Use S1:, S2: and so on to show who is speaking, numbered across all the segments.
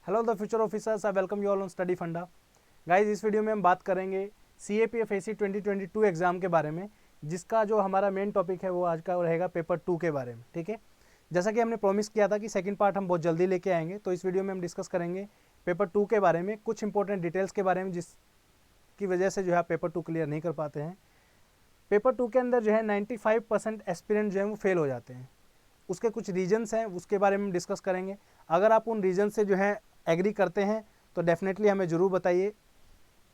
S1: Hello the future officers, I welcome you all on study फंडा। Guys, इस video में हम बात करेंगे CAPFAC 2022 एग्जाम के बारे में, जिसका जो हमारा मेन टॉपिक है वो आज का रहेगा पेपर 2 के बारे में। ठीक है, जैसा कि हमने प्रॉमिस किया था कि सेकंड पार्ट हम बहुत जल्दी लेके आएंगे, तो इस वीडियो में हम डिस्कस करेंगे पेपर 2 के बारे में, कुछ इंपॉर्टेंट डिटेल्स के बारे में जिसकी वजह से जो है पेपर 2 क्लियर नहीं कर पाते हैं। पेपर 2 के अंदर जो है 95% एस्पिरेंट जो है वो फेल हो जाते हैं। उसके कुछ रीजन्स हैं, उसके बारे में डिस्कस करेंगे। अगर आप उन रीजन से जो है एग्री करते हैं तो डेफिनेटली हमें ज़रूर बताइए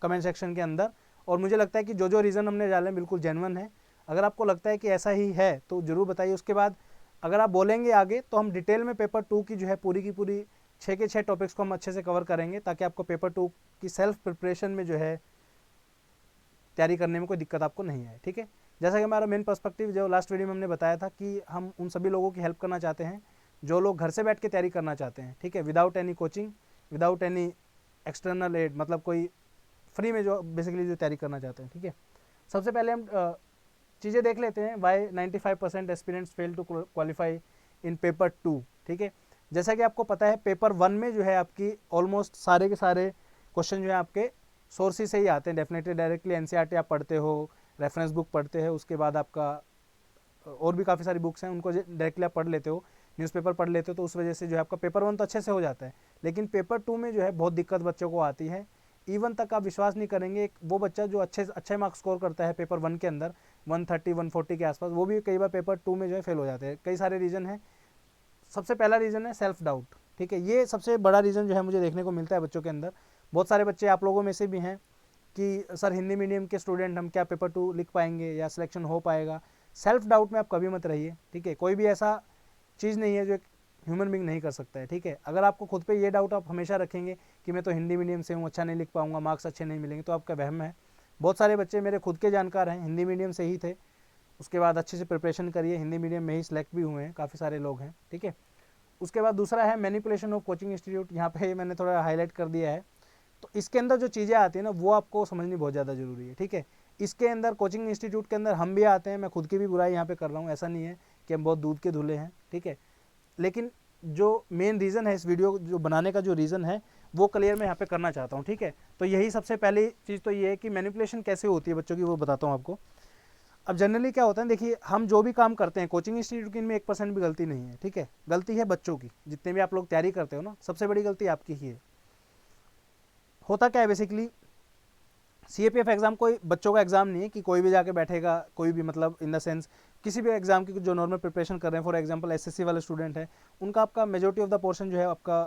S1: कमेंट सेक्शन के अंदर। और मुझे लगता है कि जो रीज़न हमने डाले हैं बिल्कुल जेन्युइन है। अगर आपको लगता है कि ऐसा ही है तो ज़रूर बताइए। उसके बाद अगर आप बोलेंगे आगे तो हम डिटेल में पेपर 2 की जो है पूरी की पूरी 6 के 6 टॉपिक्स को हम अच्छे से कवर करेंगे, ताकि आपको पेपर 2 की सेल्फ प्रिपरेशन में जो है तैयारी करने में कोई दिक्कत आपको नहीं आए। ठीक है, जैसा कि हमारा मेन पर्सपेक्टिव जो लास्ट वीडियो में हमने बताया था कि हम उन सभी लोगों की हेल्प करना चाहते हैं जो लोग घर से बैठ के तैयारी करना चाहते हैं। ठीक है, without any coaching, without any external aid, मतलब कोई फ्री में जो बेसिकली जो तैयारी करना चाहते हैं। ठीक है, सबसे पहले हम चीज़ें देख लेते हैं। Why 95% aspirants fail to qualify in paper 2। ठीक है, जैसा कि आपको पता है पेपर 1 में जो है आपकी ऑलमोस्ट सारे के सारे क्वेश्चन जो है आपके सोर्सेज से ही आते हैं। डेफिनेटली डायरेक्टली NCERT आप पढ़ते हो, रेफरेंस बुक पढ़ते हैं, उसके बाद आपका और भी काफ़ी सारी बुक्स हैं उनको डायरेक्टली आप पढ़ लेते हो, न्यूज़पेपर पढ़ लेते हो, तो उस वजह से जो है आपका पेपर 1 तो अच्छे से हो जाता है। लेकिन पेपर 2 में जो है बहुत दिक्कत बच्चों को आती है। इवन तक आप विश्वास नहीं करेंगे, वो बच्चा जो अच्छे मार्क्स स्कोर करता है पेपर 1 के अंदर 130 140 के आसपास, वो भी कई बार पेपर 2 में जो है फेल हो जाते हैं। कई सारे रीज़न है। सबसे पहला रीज़न है सेल्फ डाउट। ठीक है, ये सबसे बड़ा रीज़न जो है मुझे देखने को मिलता है बच्चों के अंदर। बहुत सारे बच्चे आप लोगों में से भी हैं कि सर हिंदी मीडियम के स्टूडेंट हम क्या पेपर 2 लिख पाएंगे या सिलेक्शन हो पाएगा। सेल्फ डाउट में आप कभी मत रहिए। ठीक है, कोई भी ऐसा चीज़ नहीं है जो एक ह्यूमन बींग नहीं कर सकता है। ठीक है, अगर आपको खुद पे ये डाउट आप हमेशा रखेंगे कि मैं तो हिंदी मीडियम से हूँ, अच्छा नहीं लिख पाऊंगा, मार्क्स अच्छे नहीं मिलेंगे, तो आपका वहम है। बहुत सारे बच्चे मेरे खुद के जानकार हैं, हिंदी मीडियम से ही थे, उसके बाद अच्छे से प्रिपरेशन करिए, हिंदी मीडियम में ही सिलेक्ट भी हुए हैं, काफ़ी सारे लोग हैं। ठीक है, उसके बाद दूसरा है मैनिपुलेशन ऑफ कोचिंग इंस्टीट्यूट। यहाँ पे मैंने थोड़ा हाईलाइट कर दिया है। तो इसके अंदर जो चीज़ें आती हैं ना वो आपको समझनी बहुत ज़्यादा ज़रूरी है। ठीक है, इसके अंदर कोचिंग इंस्टीट्यूट के अंदर हम भी आते हैं, मैं खुद की भी बुराई यहाँ पे कर रहा हूँ, ऐसा नहीं है कि हम बहुत दूध के धुले हैं। ठीक है, लेकिन जो मेन रीज़न है इस वीडियो जो बनाने का जो रीज़न है वो क्लियर मैं यहाँ पे करना चाहता हूँ। ठीक है, तो यही सबसे पहली चीज़ तो ये है कि मैनिपुलेशन कैसे होती है बच्चों की, वो बताता हूँ आपको। अब जनरली क्या होता है, देखिए हम जो भी काम करते हैं कोचिंग इंस्टीट्यूट की, इनमें 1% भी गलती नहीं है। ठीक है, गलती है बच्चों की। जितने भी आप लोग तैयारी करते हो ना, सबसे बड़ी गलती आपकी ही है। होता क्या है बेसिकली, CAPF एग्ज़ाम कोई बच्चों का एग्ज़ाम नहीं है कि कोई भी जाके बैठेगा, कोई भी, मतलब इन द सेंस किसी भी एग्ज़ाम की जो नॉर्मल प्रिपरेशन कर रहे हैं, फॉर एग्जांपल SSC वाले स्टूडेंट है, उनका आपका मेजोरिटी ऑफ द पोर्शन जो है आपका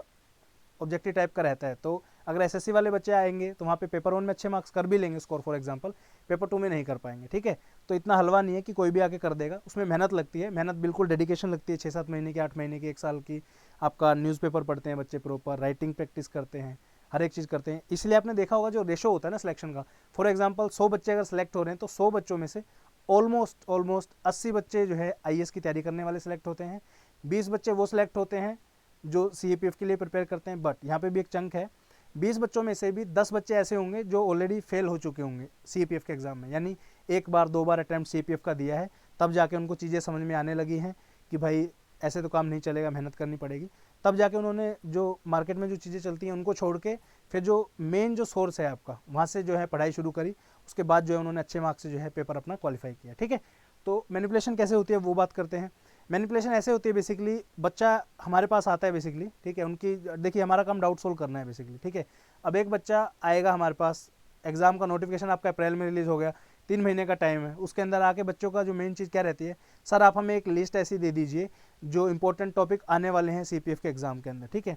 S1: ऑब्जेक्टिव टाइप का रहता है। तो अगर SSC वाले बच्चे आएंगे तो वहाँ पे पेपर 1 में अच्छे मार्क्स कर भी लेंगे स्कोर, फॉर एग्जांपल पेपर 2 में नहीं कर पाएंगे। ठीक है, तो इतना हलवा नहीं है कि कोई भी आके कर देगा, उसमें मेहनत लगती है, मेहनत बिल्कुल डेडिकेशन लगती है, 6-7 महीने की, 8 महीने की, 1 साल की। आपका न्यूज़पेपर पढ़ते हैं बच्चे, प्रॉपर राइटिंग प्रैक्टिस करते हैं, हर एक चीज़ करते हैं। इसलिए आपने देखा होगा जो रेशो होता है ना सिलेक्शन का, फॉर एग्जाम्पल 100 बच्चे अगर सेलेक्ट हो रहे हैं तो 100 बच्चों में से ऑलमोस्ट 80 बच्चे जो है IAS की तैयारी करने वाले सिलेक्ट होते हैं, 20 बच्चे वो सिलेक्ट होते हैं जो CAPF के लिए प्रिपेयर करते हैं। बट यहाँ पे भी एक चंक है, 20 बच्चों में से भी 10 बच्चे ऐसे होंगे जो ऑलरेडी फेल हो चुके होंगे CAPF के एग्ज़ाम में, यानी 1 बार 2 बार अटैम्प्ट CAPF का दिया है, तब जाके उनको चीज़ें समझ में आने लगी हैं कि भाई ऐसे तो काम नहीं चलेगा, मेहनत करनी पड़ेगी। तब जाके उन्होंने जो मार्केट में जो चीज़ें चलती हैं उनको छोड़ के फिर जो मेन जो सोर्स है आपका, वहाँ से जो है पढ़ाई शुरू करी। उसके बाद जो है उन्होंने अच्छे मार्क्स से जो है पेपर अपना क्वालिफाई किया। ठीक है, तो मैनिपुलेशन कैसे होती है वो बात करते हैं। मैनिपुलेशन ऐसे होती है, बेसिकली बच्चा हमारे पास आता है बेसिकली। ठीक है, उनकी देखिए हमारा काम डाउट सोल्व करना है बेसिकली। ठीक है, अब एक बच्चा आएगा हमारे पास, एग्ज़ाम का नोटिफिकेशन आपका अप्रैल में रिलीज़ हो गया, 3 महीने का टाइम है, उसके अंदर आके बच्चों का जो मेन चीज़ क्या रहती है, सर आप हमें एक लिस्ट ऐसी दे दीजिए जो इंपॉर्टेंट टॉपिक आने वाले हैं CPF के एग्ज़ाम के अंदर। ठीक है,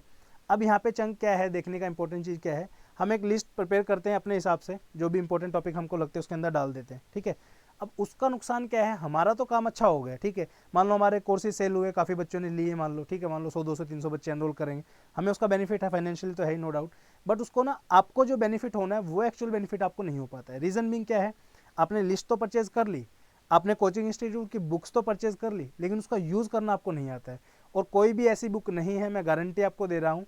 S1: अब यहाँ पे चंक क्या है, देखने का इंपॉर्टेंट चीज़ क्या है, हम एक लिस्ट प्रिपेयर करते हैं अपने हिसाब से, जो भी इंपॉर्टेंट टॉपिक हमको लगते हैं उसके अंदर डाल देते हैं। ठीक है, अब उसका नुकसान क्या है, हमारा तो काम अच्छा हो गया। ठीक है, मान लो हमारे कोर्सेज सेल हुए, काफ़ी बच्चों ने लिए, मान लो, ठीक है, मान लो 100 200 300 बच्चे एनरोल करेंगे, हमें उसका बेनिफिट है, फाइनेंशियली तो है ही, नो डाउट। बट उसको ना, आपको जो बेनिफिट होना है वो एक्चुअल बेनिफिट आपको नहीं हो पाता है। रीज़न बीइंग क्या है, आपने लिस्ट तो परचेज कर ली, आपने कोचिंग इंस्टीट्यूट की बुक्स तो परचेज कर ली, लेकिन उसका यूज़ करना आपको नहीं आता है। और कोई भी ऐसी बुक नहीं है, मैं गारंटी आपको दे रहा हूँ,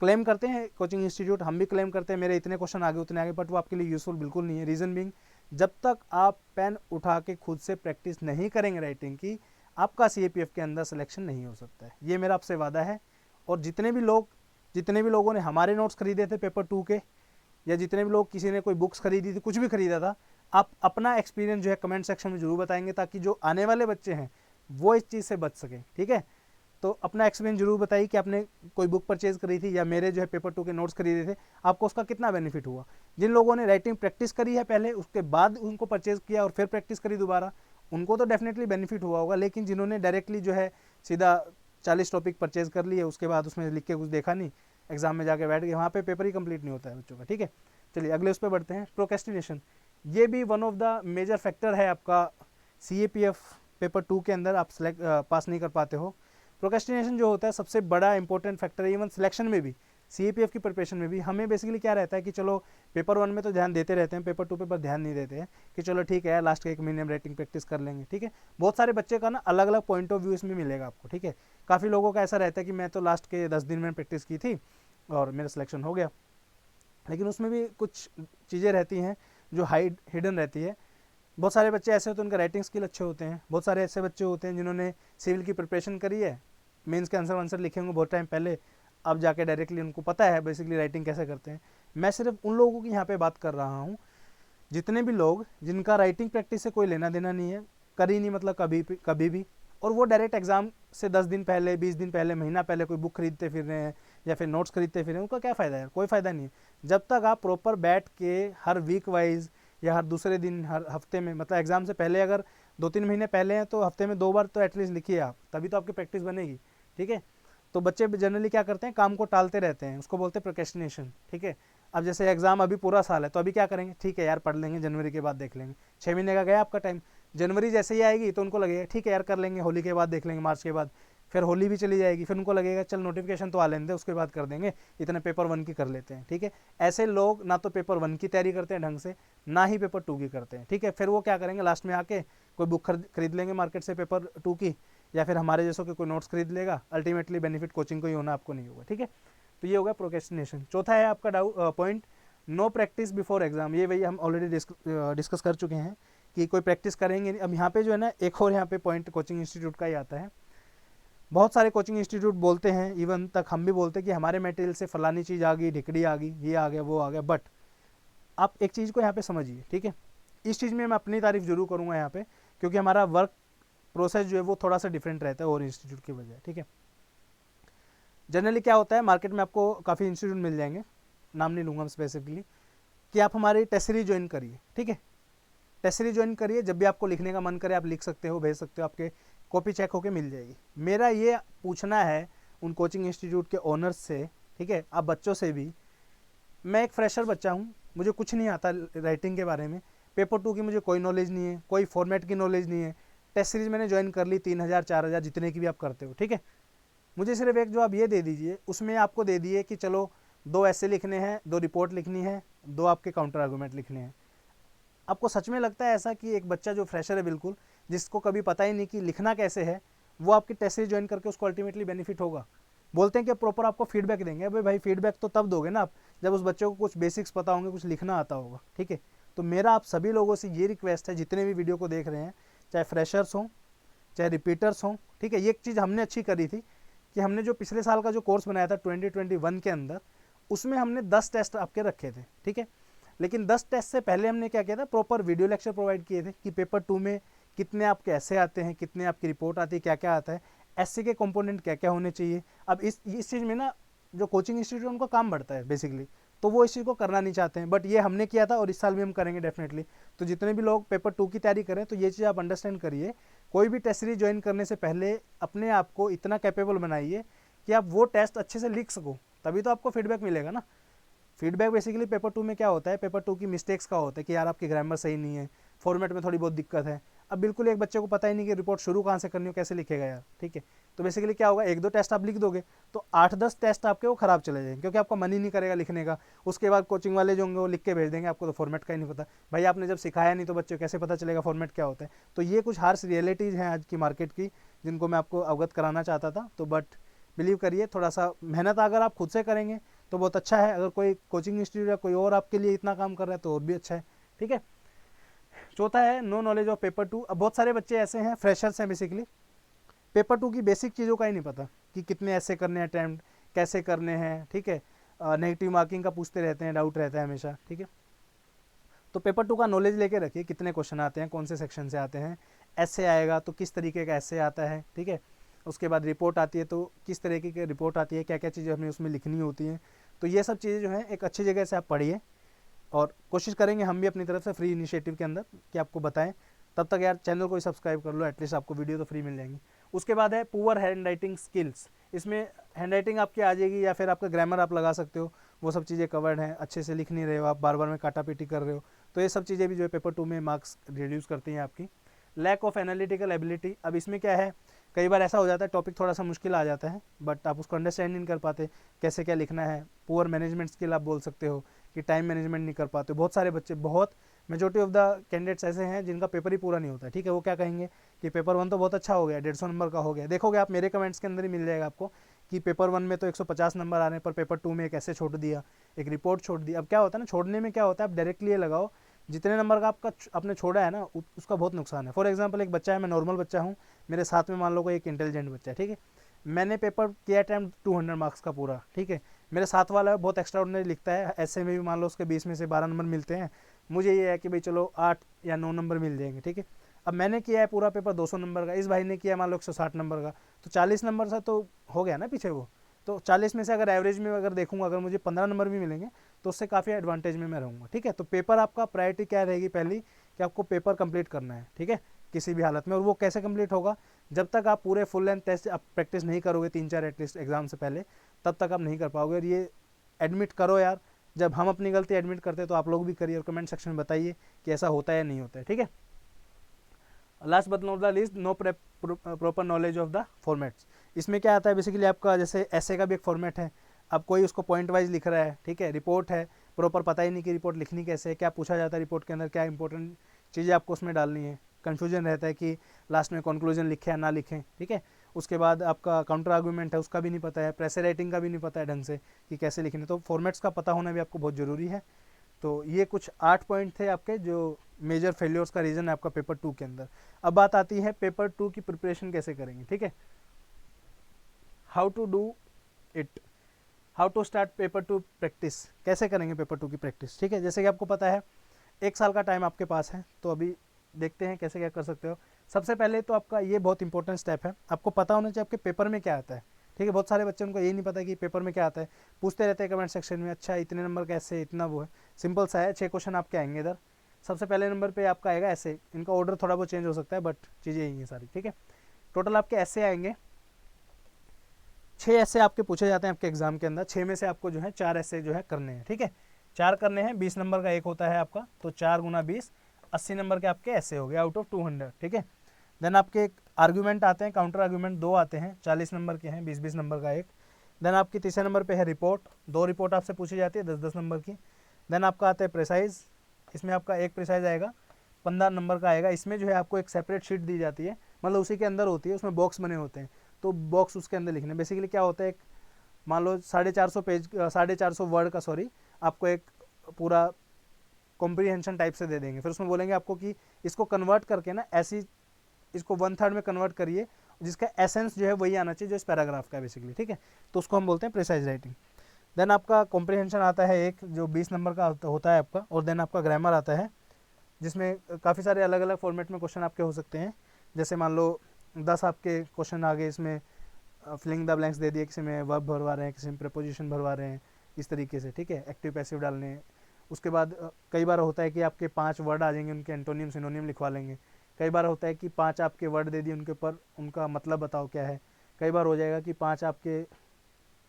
S1: क्लेम करते हैं कोचिंग इंस्टीट्यूट, हम भी क्लेम करते हैं मेरे इतने क्वेश्चन आगे उतने आगे, बट वो आपके लिए यूजफुल बिल्कुल नहीं है। रीज़न बीइंग, जब तक आप पेन उठा के खुद से प्रैक्टिस नहीं करेंगे राइटिंग की, आपका CAPF के अंदर सिलेक्शन नहीं हो सकता है। ये मेरा आपसे वादा है। और जितने भी लोग जितने भी लोगों ने हमारे नोट्स खरीदे थे पेपर 2 के, या जितने भी लोग किसी ने कोई बुक्स खरीदी थी, कुछ भी खरीदा था, आप अपना एक्सपीरियंस जो है कमेंट सेक्शन में जरूर बताएंगे, ताकि जो आने वाले बच्चे हैं वो इस चीज़ से बच सकें। ठीक है, तो अपना एक्सपीरियंस जरूर बताइए कि आपने कोई बुक परचेज करी थी या मेरे जो है पेपर 2 के नोट्स खरीदे थे, आपको उसका कितना बेनिफिट हुआ। जिन लोगों ने राइटिंग प्रैक्टिस करी है पहले, उसके बाद उनको परचेज किया और फिर प्रैक्टिस करी दोबारा, उनको तो डेफिनेटली बेनिफिट हुआ होगा। लेकिन जिन्होंने डायरेक्टली जो है सीधा 40 टॉपिक परचेज कर लिए, उसके बाद उसमें लिख के कुछ देखा नहीं, एग्जाम में जाके बैठ गए, वहाँ पे पेपर ही कंप्लीट नहीं होता है बच्चों का। ठीक है, चलिए अगले उस पर बढ़ते हैं। प्रोक्रेस्टिनेशन, ये भी one of the major factor है आपका CAPF पेपर 2 के अंदर आप सेलेक्ट पास नहीं कर पाते हो। प्रोक्रेस्टिनेशन जो होता है सबसे बड़ा इंपॉर्टेंट फैक्टर है, इवन सिलेक्शन में भी, CAPF की प्रिपरेशन में भी। हमें बेसिकली क्या रहता है कि चलो पेपर 1 में तो ध्यान देते रहते हैं, पेपर 2 पे पर ध्यान नहीं देते हैं कि चलो ठीक है यार लास्ट के 1 महीने में राइटिंग प्रैक्टिस कर लेंगे। ठीक है, बहुत सारे बच्चे का ना अलग अलग पॉइंट ऑफ व्यू इसमें मिलेगा आपको। ठीक है, काफ़ी लोगों का ऐसा रहता है कि मैं तो लास्ट के 10 दिन में प्रैक्टिस की थी और मेरा सिलेक्शन हो गया, लेकिन उसमें भी कुछ चीज़ें रहती हैं जो हिडन रहती है। बहुत सारे बच्चे ऐसे होते हैं उनका राइटिंग स्किल अच्छे होते हैं, बहुत सारे ऐसे बच्चे होते हैं जिन्होंने सिविल की प्रिपरेशन करी है, मेंस के आंसर लिखे होंगे बहुत टाइम पहले, अब जाके डायरेक्टली उनको पता है बेसिकली राइटिंग कैसे करते हैं। मैं सिर्फ उन लोगों की यहाँ पे बात कर रहा हूँ, जितने भी लोग जिनका राइटिंग प्रैक्टिस से कोई लेना देना नहीं है, करी नहीं मतलब कभी भी, और वो डायरेक्ट एग्जाम से 10 दिन पहले, 20 दिन पहले, महीना पहले कोई बुक खरीदते फिर रहे हैं या फिर नोट्स खरीदते फिर रहे हैं, उनका क्या फ़ायदा है? कोई फ़ायदा नहीं है। जब तक आप प्रॉपर बैठ के हर वीक वाइज या हर दूसरे दिन, हर हफ्ते में, मतलब एग्जाम से पहले अगर 2-3 महीने पहले हैं तो हफ्ते में 2 बार तो एटलीस्ट लिखिए आप, तभी तो आपकी प्रैक्टिस बनेगी। ठीक है, तो बच्चे जनरली क्या करते हैं, काम को टालते रहते हैं, उसको बोलते हैं प्रोक्रेस्टिनेशन। ठीक है, अब जैसे एग्जाम अभी पूरा साल है तो अभी क्या करेंगे, ठीक है यार पढ़ लेंगे, जनवरी के बाद देख लेंगे, 6 महीने का गया आपका टाइम। जनवरी जैसे ही आएगी तो उनको लगेगा ठीक है यार कर लेंगे, होली के बाद देख लेंगे, मार्च के बाद, फिर होली भी चली जाएगी, फिर उनको लगेगा चल नोटिफिकेशन तो आ लेने दे, उसके बाद कर देंगे, इतने पेपर 1 की कर लेते हैं। ठीक है, ऐसे लोग ना तो पेपर 1 की तैयारी करते हैं ढंग से, ना ही पेपर 2 की करते हैं। ठीक है, फिर वो क्या करेंगे, लास्ट में आके कोई बुक खरीद लेंगे मार्केट से पेपर 2 की, या फिर हमारे जैसों के कोई नोट्स खरीद लेगा। अल्टीमेटली बेनिफिट कोचिंग को ही होना, आपको नहीं होगा। ठीक है, तो ये होगा प्रोक्रेस्टिनेशन। चौथा है आपका point, know practice before exam. ये वही हम ऑलरेडी डिस्कस कर चुके हैं कि कोई प्रैक्टिस करेंगे नहीं। अब यहाँ पे जो है ना एक और यहाँ पे पॉइंट कोचिंग इंस्टीट्यूट का ही आता है। बहुत सारे कोचिंग इंस्टीट्यूट बोलते हैं, इवन तक हम भी बोलते हैं कि हमारे मटेरियल से फलानी चीज़ आ गई, ढिकड़ी आ गई, ये आ गया, वो आ गया। बट आप एक चीज़ को यहाँ पे समझिए। ठीक है, इस चीज़ में मैं अपनी तारीफ जरूर करूँगा यहाँ पे, क्योंकि हमारा वर्क प्रोसेस जो है वो थोड़ा सा डिफरेंट रहता है और इंस्टीट्यूट की वजह। ठीक है, जनरली क्या होता है, मार्केट में आपको काफ़ी इंस्टीट्यूट मिल जाएंगे, नाम नहीं लूँगा स्पेसिफिकली, कि आप हमारी टेस्ट सीरीज ज्वाइन करिए। ठीक है, टेस्ट सीरीज ज्वाइन करिए, जब भी आपको लिखने का मन करे आप लिख सकते हो, भेज सकते हो, आपके कॉपी चेक होके मिल जाएगी। मेरा ये पूछना है उन कोचिंग इंस्टीट्यूट के ओनर्स से, ठीक है, आप बच्चों से भी, मैं एक फ्रेशर बच्चा हूँ, मुझे कुछ नहीं आता राइटिंग के बारे में, पेपर 2 की मुझे कोई नॉलेज नहीं है, कोई फॉर्मेट की नॉलेज नहीं है, टेस्ट सीरीज मैंने ज्वाइन कर ली, 3000 4000 जितने की भी आप करते हो। ठीक है, मुझे सिर्फ एक जवाब ये दे दीजिए, उसमें आपको दे दिए कि चलो 2 ऐसे लिखने हैं, 2 रिपोर्ट लिखनी है, 2 आपके काउंटर आर्गूमेंट लिखने हैं। आपको सच में लगता है ऐसा कि एक बच्चा जो फ्रेशर है बिल्कुल, जिसको कभी पता ही नहीं कि लिखना कैसे है, वो आपकी टेस्ट सीरीज ज्वाइन करके उसको अल्टीमेटली बेनिफिट होगा? बोलते हैं कि प्रॉपर आपको फीडबैक देंगे। अबे भाई फीडबैक तो तब दोगे ना आप जब उस बच्चे को कुछ बेसिक्स पता होंगे, कुछ लिखना आता होगा। ठीक है, तो मेरा आप सभी लोगों से ये रिक्वेस्ट है, जितने भी वीडियो को देख रहे हैं, चाहे फ्रेशर्स हों चाहे रिपीटर्स हों, ठीक है, ये एक चीज़ हमने अच्छी करी थी कि हमने जो पिछले साल का जो कोर्स बनाया था 2021 के अंदर, उसमें हमने 10 टेस्ट आपके रखे थे। ठीक है, लेकिन 10 टेस्ट से पहले हमने क्या किया था, प्रॉपर वीडियो लेक्चर प्रोवाइड किए थे कि पेपर 2 में कितने आपके ऐसे आते हैं, कितने आपकी रिपोर्ट आती है, क्या क्या आता है, एससी के कंपोनेंट क्या क्या होने चाहिए। अब इस चीज़ में ना जो कोचिंग इंस्टीट्यूट उनका काम बढ़ता है बेसिकली, तो वो इस चीज़ को करना नहीं चाहते हैं, बट ये हमने किया था और इस साल भी हम करेंगे डेफिनेटली। तो जितने भी लोग पेपर 2 की तैयारी करें तो ये चीज़ आप अंडरस्टैंड करिए, कोई भी टेस्ट सीरीज ज्वाइन करने से पहले अपने आप को इतना कैपेबल बनाइए कि आप वो टेस्ट अच्छे से लिख सको, तभी तो आपको फीडबैक मिलेगा ना। फीडबैक बेसिकली पेपर 2 में क्या होता है, पेपर 2 की मिस्टेक्स का होता है कि यार आपकी ग्रामर सही नहीं है, फॉर्मेट में थोड़ी बहुत दिक्कत है। अब बिल्कुल एक बच्चे को पता ही नहीं कि रिपोर्ट शुरू कहाँ से करनी हो, कैसे लिखेगा यार। ठीक है, तो बेसिकली क्या होगा, 1-2 टेस्ट आप लिख दोगे तो 8-10 टेस्ट आपके वो खराब चले जाएंगे, क्योंकि आपका मन ही नहीं करेगा लिखने का। उसके बाद कोचिंग वाले जो होंगे वो लिख के भेज देंगे, आपको तो फॉर्मेट का ही नहीं पता। भाई आपने जब सिखाया नहीं तो बच्चे को कैसे पता चलेगा फॉर्मेट क्या होता है। तो ये कुछ हार्श रियलिटीज़ हैं आज की मार्केट की, जिनको मैं आपको अवगत कराना चाहता था। तो बट बिलीव करिए, थोड़ा सा मेहनत अगर आप खुद से करेंगे तो बहुत अच्छा है, अगर कोई कोचिंग इंस्टीट्यूट या कोई और आपके लिए इतना काम कर रहा है तो और भी अच्छा है। ठीक है, चौथा है नो नॉलेज ऑफ पेपर 2। अब बहुत सारे बच्चे ऐसे हैं, फ्रेशर्स हैं बेसिकली, पेपर 2 की बेसिक चीज़ों का ही नहीं पता कि कितने ऐसे करने हैं अटैम्प्ट, कैसे करने हैं, ठीक है। नेगेटिव मार्किंग का पूछते रहते हैं, डाउट रहता है हमेशा, ठीक है। तो पेपर 2 का नॉलेज लेके रखिए, कितने क्वेश्चन आते हैं, कौन से सेक्शन से आते हैं। ऐसे आएगा तो किस तरीके का ऐसे आता है, ठीक है। उसके बाद रिपोर्ट आती है तो किस तरीके की रिपोर्ट आती है, क्या क्या चीज़ें हमें उसमें लिखनी होती हैं। तो ये सब चीज़ें जो हैं एक अच्छी जगह से आप पढ़िए, और कोशिश करेंगे हम भी अपनी तरफ से फ्री इनिशिएटिव के अंदर कि आपको बताएं। तब तक यार चैनल को ही सब्सक्राइब कर लो, एटलीस्ट आपको वीडियो तो फ्री मिल जाएंगी। उसके बाद है पुअर हैंड राइटिंग स्किल्स। इसमें हैंड राइटिंग आपकी आ जाएगी या फिर आपका ग्रामर आप लगा सकते हो, वो सब चीज़ें कवर्ड हैं। अच्छे से लिख नहीं रहे हो आप, बार बार में काटा पीटी कर रहे हो, तो ये सब चीज़ें भी जो है पेपर 2 में मार्क्स रिड्यूस करती हैं आपकी। लैक ऑफ एनालिटिकल एबिलिटी, अब इसमें क्या है, कई बार ऐसा हो जाता है टॉपिक थोड़ा सा मुश्किल आ जाता है बट आप उसको अंडरस्टैंड नहीं कर पाते, कैसे क्या लिखना है। पुअर मैनेजमेंट स्किल आप बोल सकते हो कि टाइम मैनेजमेंट नहीं कर पाते। बहुत सारे बच्चे, बहुत मेजोरिटी ऑफ द कैंडिडेट्स ऐसे हैं जिनका पेपर ही पूरा नहीं होता है, ठीक है। वो क्या कहेंगे कि पेपर 1 तो बहुत अच्छा हो गया, 150 नंबर का हो गया। देखोगे आप मेरे कमेंट्स के अंदर ही मिल जाएगा आपको कि पेपर 1 में तो 150 नंबर आ रहे हैं, पर पेपर 2 में एक ऐसे छोड़ दिया, एक रिपोर्ट छोड़ दी। अब क्या होता है ना, छोड़ने में क्या होता है, आप डायरेक्टली ये लगाओ जितने नंबर का आपका आपने छोड़ा है ना उसका बहुत नुकसान है। फॉर एग्जांपल एक बच्चा है, मैं नॉर्मल बच्चा हूँ, मेरे साथ में मान लो कोई एक इंटेलिजेंट बच्चा है, ठीक है। मैंने पेपर किया अटैम्प्ट 200 मार्क्स का पूरा, ठीक है। मेरे साथ वाला बहुत एक्स्ट्रा ऑर्डिनरी लिखता है, ऐसे में भी मान लो उसके 20 में से 12 नंबर मिलते हैं, मुझे ये है कि भाई चलो 8 या 9 नंबर मिल जाएंगे, ठीक है। अब मैंने किया है पूरा पेपर 200 नंबर का, इस भाई ने किया मान लो 160 नंबर का, तो 40 नंबर से तो हो गया ना पीछे वो। तो 40 में से अगर एवरेज में अगर देखूंगा, अगर मुझे 15 नंबर भी मिलेंगे तो उससे काफ़ी एडवांटेज में मैं रहूँगा, ठीक है। तो पेपर आपका प्रायोरिटी क्या रहेगी, पहली कि आपको पेपर कंप्लीट करना है, ठीक है, किसी भी हालत में। और वो कैसे कंप्लीट होगा, जब तक आप पूरे फुल लेंथ टेस्ट आप प्रैक्टिस नहीं करोगे 3-4 एटलीस्ट एग्जाम से पहले, तब तक आप नहीं कर पाओगे। और ये एडमिट करो यार, जब हम अपनी गलती एडमिट करते हैं तो आप लोग भी करिए और कमेंट सेक्शन में बताइए कि ऐसा होता है या नहीं होता है, ठीक है। Last but not the least, no proper knowledge of the formats. इसमें क्या आता है बेसिकली, आपका जैसे ऐसे का भी एक फॉर्मेट है, अब कोई उसको पॉइंट वाइज लिख रहा है, ठीक है। रिपोर्ट है, प्रॉपर पता ही नहीं कि रिपोर्ट लिखनी कैसे है, क्या पूछा जाता है रिपोर्ट के अंदर, क्या इंपॉर्टेंट चीज़ें आपको उसमें डालनी है। कन्फ्यूजन रहता है कि लास्ट में कंक्लूजन लिखे या ना लिखें, ठीक है। उसके बाद आपका काउंटर आर्गूमेंट है, उसका भी नहीं पता है, प्रेशर राइटिंग का भी नहीं पता है ढंग से कि कैसे लिखने। तो फॉर्मेट्स का पता होना भी आपको बहुत ज़रूरी है। तो ये कुछ 8 पॉइंट थे आपके जो मेजर फेलियर्स का रीज़न है आपका पेपर 2 के अंदर। अब बात आती है पेपर 2 की प्रिपरेशन कैसे करेंगे, ठीक है। How to do it, how to start paper 2 practice, कैसे करेंगे पेपर 2 की प्रैक्टिस, ठीक है। जैसे कि आपको पता है 1 साल का टाइम आपके पास है, तो अभी देखते हैं कैसे क्या कर सकते हो। सबसे पहले तो आपका ये बहुत इंपॉर्टेंट स्टेप है, आपको पता होना चाहिए आपके पेपर में क्या आता है, ठीक है। बहुत सारे बच्चे उनको ये नहीं पता कि पेपर में क्या आता है, पूछते रहते हैं कमेंट सेक्शन में, अच्छा इतने नंबर कैसे, इतना वो है। सिंपल सा है, 6 क्वेश्चन आपके आएंगे इधर। सबसे पहले नंबर पे आपका आएगा ऐसे, इनका ऑर्डर थोड़ा बहुत चेंज हो सकता है बट चीज़ें यही हैं सारी, ठीक है। टोटल आपके ऐसे आएंगे 6 ऐसे आपके पूछे जाते हैं आपके एग्जाम के अंदर। 6 में से आपको जो है 4 ऐसे जो है करने हैं, ठीक है। 4 करने हैं, 20 नंबर का एक होता है आपका, तो 4 गुना 20 80 नंबर के आपके ऐसे हो गए आउट ऑफ 200, ठीक है। देन आपके एक आर्ग्यूमेंट आते हैं, काउंटर आर्ग्यूमेंट 2 आते हैं, 40 नंबर के हैं, 20-20 नंबर का एक। देन आपकी तीसरे नंबर पे है रिपोर्ट, 2 रिपोर्ट आपसे पूछी जाती है 10-10 नंबर की। देन आपका आता है प्रिसाइज, इसमें आपका एक प्रिसाइज आएगा 15 नंबर का आएगा। इसमें जो है आपको एक सेपरेट शीट दी जाती है, मतलब उसी के अंदर होती है, उसमें बॉक्स बने होते हैं, तो बॉक्स उसके अंदर लिखने। बेसिकली क्या होता है, एक मान लो 450 पेज 450 वर्ड का आपको एक पूरा कॉम्प्रीहेंशन टाइप से दे देंगे। फिर उसमें बोलेंगे आपको कि इसको कन्वर्ट करके ना ऐसी, इसको 1/3 में कन्वर्ट करिए, जिसका एसेंस जो है वही आना चाहिए जो इस पैराग्राफ का है बेसिकली, ठीक है। तो उसको हम बोलते हैं प्रिसाइज राइटिंग। देन आपका कॉम्प्रीहेंशन आता है एक जो 20 नंबर का होता है आपका, और देन आपका ग्रामर आता है जिसमें काफ़ी सारे अलग अलग फॉर्मेट में क्वेश्चन आपके हो सकते हैं। जैसे मान लो 10 आपके क्वेश्चन आ गए, इसमें फिलिंग द ब्लैंक्स दे दिए, किसी में वर्ब भरवा रहे हैं, किसी में प्रपोजिशन भरवा रहे हैं, इस तरीके से, ठीक है। एक्टिव पैसिव डालने हैं। उसके बाद कई बार होता है कि आपके 5 वर्ड आ जाएंगे, उनके एंटोनियम सिनोनियम लिखवा लेंगे। कई बार होता है कि 5 आपके वर्ड दे दिए, उनके ऊपर उनका मतलब बताओ क्या है। कई बार हो जाएगा कि 5 आपके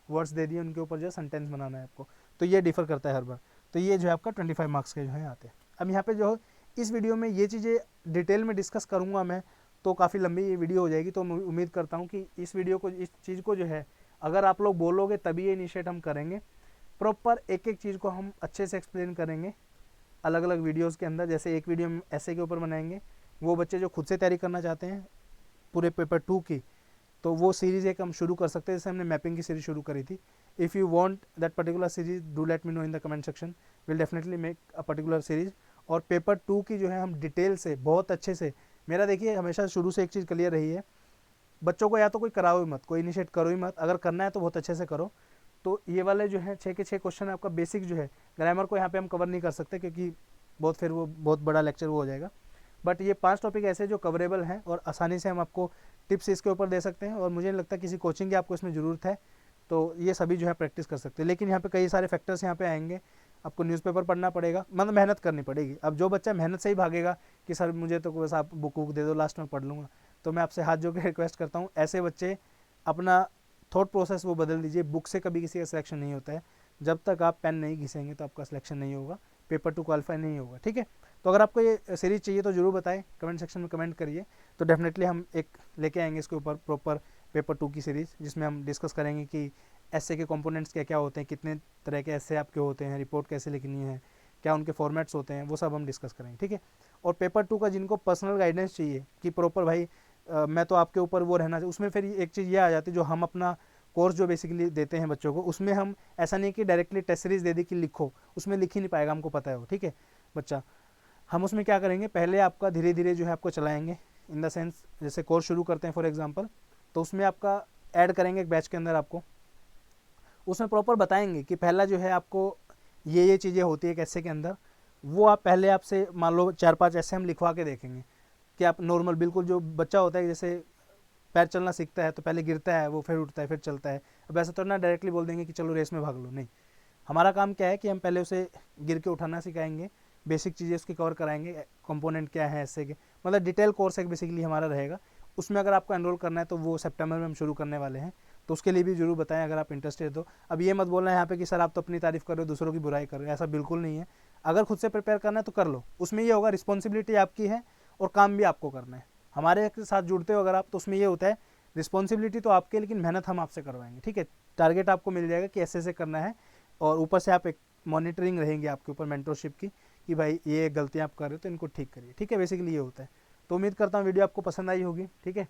S1: वर्ड्स दे दिए, उनके ऊपर जो है सेंटेंस बनाना है आपको। तो ये डिफर करता है हर बार। तो ये जो है आपका 25 मार्क्स के जो है आते हैं। अब यहाँ पे जो इस वीडियो में ये चीज़ें डिटेल में डिस्कस करूँगा मैं, तो काफ़ी लंबी ये वीडियो हो जाएगी। तो मैं उम्मीद करता हूँ कि इस वीडियो को, इस चीज़ को जो है अगर आप लोग बोलोगे तभी ये इनिशिएट हम करेंगे। प्रॉपर एक एक चीज़ को हम अच्छे से एक्सप्लेन करेंगे अलग अलग वीडियोस के अंदर। जैसे एक वीडियो हम ऐसे के ऊपर बनाएंगे, वो बच्चे जो खुद से तैयारी करना चाहते हैं पूरे पेपर 2 की, तो वो सीरीज़ एक हम शुरू कर सकते हैं, जैसे हमने मैपिंग की सीरीज शुरू करी थी। If you want that particular series, do let me know in the comment section, will definitely make a particular series. और पेपर 2 की जो है हम डिटेल से बहुत अच्छे से, मेरा देखिए हमेशा शुरू से एक चीज़ क्लियर रही है, बच्चों को या तो कोई कराओ ही मत, कोई इनिशिएट करो ही मत, अगर करना है तो बहुत अच्छे से करो। तो ये वाले जो है 6 के 6 क्वेश्चन आपका बेसिक जो है, ग्रामर को यहाँ पे हम कवर नहीं कर सकते क्योंकि फिर वो बहुत बड़ा लेक्चर वो हो जाएगा। बट ये 5 टॉपिक ऐसे जो कवरेबल हैं और आसानी से हम आपको टिप्स इसके ऊपर दे सकते हैं, और मुझे नहीं लगता किसी कोचिंग की आपको इसमें ज़रूरत है, तो ये सभी जो है प्रैक्टिस कर सकते हैं। लेकिन यहाँ पे कई सारे फैक्टर्स यहाँ पे आएंगे, आपको न्यूज़पेपर पढ़ना पड़ेगा, मतलब मेहनत करनी पड़ेगी। अब जो बच्चा मेहनत से ही भागेगा कि सर मुझे तो बस आप बुक दे दो, लास्ट में पढ़ लूँगा, तो मैं आपसे हाथ जोड़ के रिक्वेस्ट करता हूँ, ऐसे बच्चे अपना थॉट प्रोसेस वो बदल दीजिए। बुक से कभी किसी का सिलेक्शन नहीं होता है, जब तक आप पेन नहीं घिसेंगे तो आपका सिलेक्शन नहीं होगा, पेपर 2 क्वालिफाई नहीं होगा, ठीक है। तो अगर आपको ये सीरीज चाहिए तो ज़रूर बताएं, कमेंट सेक्शन में कमेंट करिए, तो डेफिनेटली हम एक लेके आएंगे इसके ऊपर प्रॉपर पेपर 2 की सीरीज़, जिसमें हम डिस्कस करेंगे कि एस्से के कंपोनेंट्स क्या क्या होते हैं, कितने तरह के एस्से आपके होते हैं, रिपोर्ट कैसे लिखनी है, क्या उनके फॉर्मेट्स होते हैं, वो सब हम डिस्कस करेंगे, ठीक है। और पेपर 2 का जिनको पर्सनल गाइडेंस चाहिए कि प्रॉपर भाई मैं तो आपके ऊपर वो रहना चाहिए, उसमें फिर एक चीज़ ये आ जाती है, जो हम अपना कोर्स जो बेसिकली देते हैं बच्चों को, उसमें हम ऐसा नहीं कि डायरेक्टली टेस्ट सीरीज दे दी कि लिखो, उसमें लिख ही नहीं पाएगा, हमको पता है वो, ठीक है बच्चा। हम उसमें क्या करेंगे, पहले आपका धीरे धीरे जो है आपको चलाएंगे, इन द सेंस जैसे कोर्स शुरू करते हैं फॉर एग्जांपल, तो उसमें आपका ऐड करेंगे एक बैच के अंदर, आपको उसमें प्रॉपर बताएंगे कि पहला जो है आपको ये चीज़ें होती है एक ऐसे के अंदर, वो आप पहले आपसे मान लो 4-5 ऐसे हम लिखवा के देखेंगे कि आप नॉर्मल बिल्कुल, जो बच्चा होता है जैसे पैर चलना सीखता है तो पहले गिरता है वो, फिर उठता है, फिर चलता है। अब ऐसा तो ना डायरेक्टली बोल देंगे कि चलो रेस में भाग लो, नहीं। हमारा काम क्या है कि हम पहले उसे गिर के उठाना सिखाएंगे, बेसिक चीज़ें उसकी कवर कराएंगे, कंपोनेंट क्या है ऐसे के, मतलब डिटेल कोर्स एक बेसिकली हमारा रहेगा। उसमें अगर आपको एनरोल करना है तो वो सितंबर में हम शुरू करने वाले हैं, तो उसके लिए भी जरूर बताएं अगर आप इंटरेस्टेड हो। अब ये मत बोलना यहाँ पे कि सर आप तो अपनी तारीफ कर रहे हो, दूसरों की बुराई कर रहे हो, ऐसा बिल्कुल नहीं है। अगर खुद से प्रिपेयर करना है तो कर लो, उसमें ये होगा रिस्पॉन्सिबिलिटी आपकी है और काम भी आपको करना है। हमारे साथ जुड़ते हो अगर आप, तो उसमें ये होता है रिस्पॉन्सिबिलिटी तो आपके, लेकिन मेहनत हम आपसे करवाएंगे, ठीक है। टारगेट आपको मिल जाएगा कि ऐसे करना है, और ऊपर से आप एक मॉनिटरिंग रहेंगे आपके ऊपर मेंटरशिप की कि भाई ये गलतियाँ आप कर रहे हो तो इनको ठीक करिए, ठीक है। बेसिकली ये होता है। तो उम्मीद करता हूँ वीडियो आपको पसंद आई होगी, ठीक है।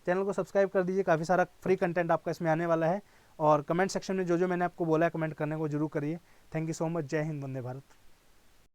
S1: चैनल को सब्सक्राइब कर दीजिए, काफ़ी सारा फ्री कंटेंट आपका इसमें आने वाला है, और कमेंट सेक्शन में जो जो मैंने आपको बोला है कमेंट करने को जरूर करिए। Thank you so much. जय हिंद, वंदे भारत।